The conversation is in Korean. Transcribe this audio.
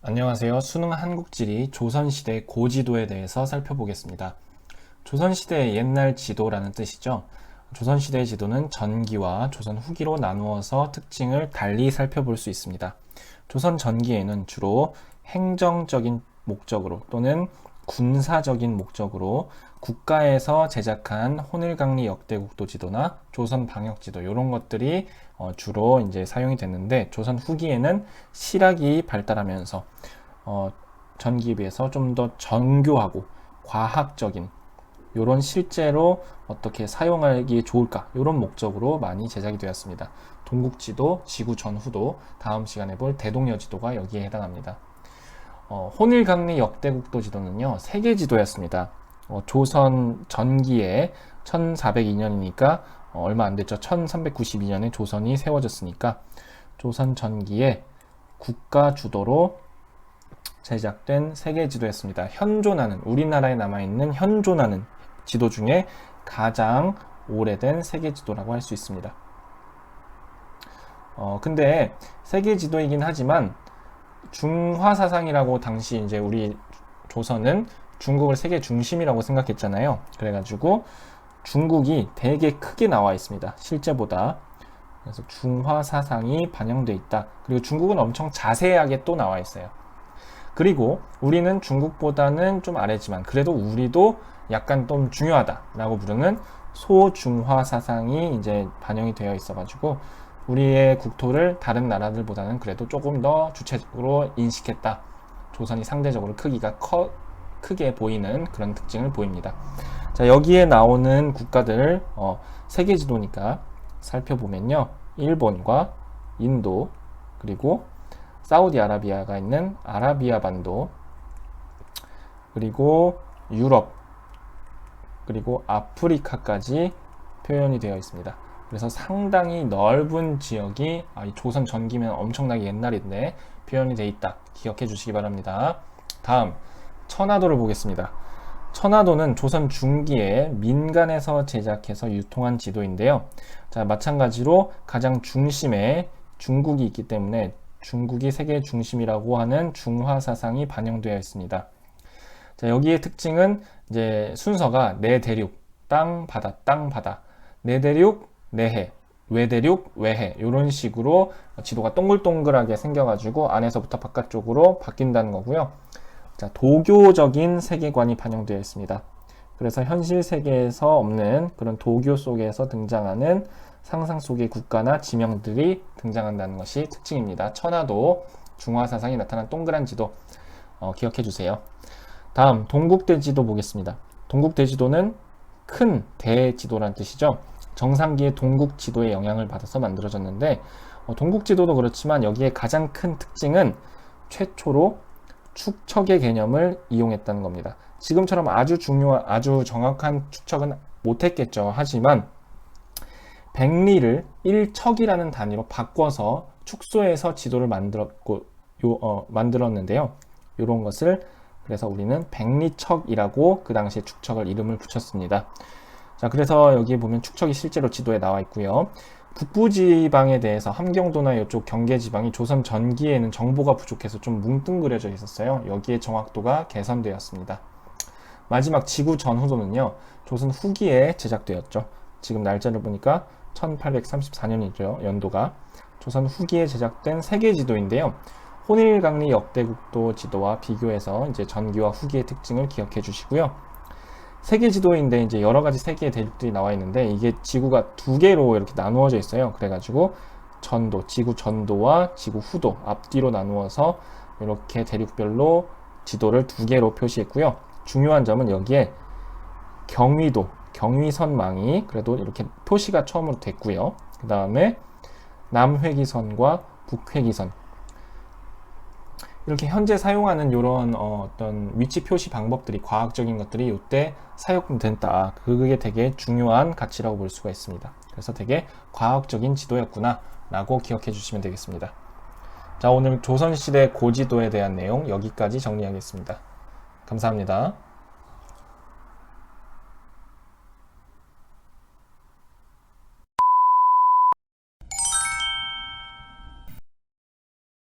안녕하세요. 수능 한국지리 조선시대 고지도에 대해서 살펴보겠습니다. 조선시대의 옛날 지도라는 뜻이죠. 조선시대의 지도는 전기와 조선 후기로 나누어서 특징을 달리 살펴볼 수 있습니다. 조선 전기에는 주로 행정적인 목적으로 또는 군사적인 목적으로 국가에서 제작한 혼일강리 역대국도 지도나 조선 방역지도 이런 것들이 주로 이제 사용이 됐는데, 조선 후기에는 실학이 발달하면서 전기에 비해서 좀 더 정교하고 과학적인 이런 실제로 어떻게 사용하기 좋을까 이런 목적으로 많이 제작이 되었습니다. 동국지도, 지구 전후도, 다음 시간에 볼 대동여지도가 여기에 해당합니다. 혼일강리 역대국도 지도는요, 세계지도였습니다. 조선 전기에 1402년이니까 얼마 안 됐죠. 1392년에 조선이 세워졌으니까 조선 전기에 국가 주도로 제작된 세계지도였습니다. 현존하는, 우리나라에 남아있는 현존하는 지도 중에 가장 오래된 세계지도라고 할 수 있습니다. 근데 세계지도이긴 하지만 중화사상이라고 당시 이제 우리 조선은 중국을 세계 중심이라고 생각했잖아요. 그래가지고 중국이 되게 크게 나와 있습니다. 실제보다. 그래서 중화사상이 반영돼 있다. 그리고 중국은 엄청 자세하게 또 나와 있어요. 그리고 우리는 중국보다는 좀 아래지만 그래도 우리도 약간 좀 중요하다라고 부르는 소중화 사상이 이제 반영이 되어 있어가지고 우리의 국토를 다른 나라들보다는 그래도 조금 더 주체적으로 인식했다. 조선이 상대적으로 크기가 크게 보이는 그런 특징을 보입니다. 자, 여기에 나오는 국가들을 세계 지도니까 살펴보면요, 일본과 인도, 그리고 사우디아라비아가 있는 아라비아 반도, 그리고 유럽, 그리고 아프리카까지 표현이 되어 있습니다. 그래서 상당히 넓은 지역이 이 조선 전기면 엄청나게 옛날인데 표현이 되어 있다. 기억해 주시기 바랍니다. 다음, 천하도를 보겠습니다. 천하도는 조선 중기에 민간에서 제작해서 유통한 지도인데요. 자, 마찬가지로 가장 중심에 중국이 있기 때문에 중국이 세계 중심이라고 하는 중화 사상이 반영되어 있습니다. 자, 여기의 특징은 이제 순서가 내대륙, 땅, 바다, 땅, 바다, 내대륙, 내해, 외대륙, 외해 이런 식으로 지도가 동글동글하게 생겨가지고 안에서부터 바깥쪽으로 바뀐다는 거고요. 자, 도교적인 세계관이 반영되어 있습니다. 그래서 현실 세계에서 없는 그런 도교 속에서 등장하는 상상 속의 국가나 지명들이 등장한다는 것이 특징입니다. 천하도 중화사상이 나타난 동그란 지도 기억해 주세요. 다음, 동국대지도 보겠습니다. 동국대지도는 큰 대지도란 뜻이죠. 정상기의 동국지도의 영향을 받아서 만들어졌는데, 동국지도도 그렇지만 여기에 가장 큰 특징은 최초로 축척의 개념을 이용했다는 겁니다. 지금처럼 아주 정확한 축척은 못했겠죠. 하지만 백리를 1척이라는 단위로 바꿔서 축소해서 지도를 만들었는데요. 이런 것을 그래서 우리는 백리척이라고 그 당시에 축척을 이름을 붙였습니다. 자, 그래서 여기 보면 축척이 실제로 지도에 나와 있고요. 북부지방에 대해서 함경도나 이쪽 경계지방이 조선 전기에는 정보가 부족해서 좀 뭉뚱그려져 있었어요. 여기에 정확도가 개선되었습니다. 마지막 지구 전후도는요, 조선 후기에 제작되었죠. 지금 날짜를 보니까 1834년이죠. 연도가. 조선 후기에 제작된 세계지도인데요. 혼일강리 역대국도 지도와 비교해서 이제 전기와 후기의 특징을 기억해 주시고요. 세계지도인데 이제 여러 가지 세계의 대륙들이 나와 있는데 이게 지구가 두 개로 이렇게 나누어져 있어요. 그래가지고 전도, 지구 전도와 지구 후도 앞뒤로 나누어서 이렇게 대륙별로 지도를 두 개로 표시했고요. 중요한 점은 여기에 경위도, 경위선망이 그래도 이렇게 표시가 처음으로 됐고요. 그 다음에 남회기선과 북회기선, 이렇게 현재 사용하는 이런 어떤 위치 표시 방법들이, 과학적인 것들이 이때 사용된다. 그게 되게 중요한 가치라고 볼 수가 있습니다. 그래서 되게 과학적인 지도였구나 라고 기억해 주시면 되겠습니다. 자, 오늘 조선시대 고지도에 대한 내용 여기까지 정리하겠습니다. 감사합니다.